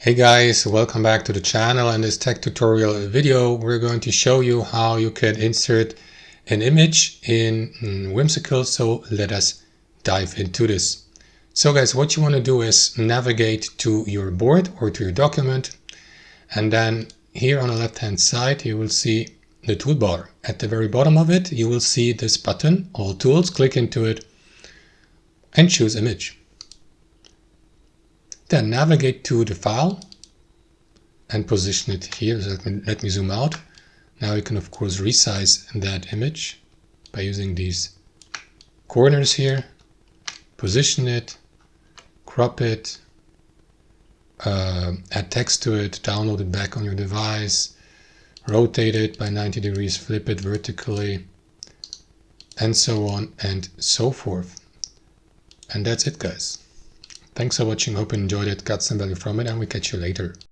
Hey guys, welcome back to the channel. In this tech tutorial video, we're going to show you how you can insert an image in Whimsical. So let us dive into this. So guys, what you want to do is navigate to your board or to your document. And then here on the left hand side, you will see the toolbar. At the very bottom of it, you will see this button, All Tools. Click into it and choose Image. Then navigate to the file and position it here. So let me zoom out. Now you can of course resize that image by using these corners here. Position it, crop it, add text to it, download it back on your device, rotate it by 90 degrees, flip it vertically, and so on and so forth. And that's it, guys. Thanks for watching. Hope you enjoyed it, got some value from it, and we catch you later.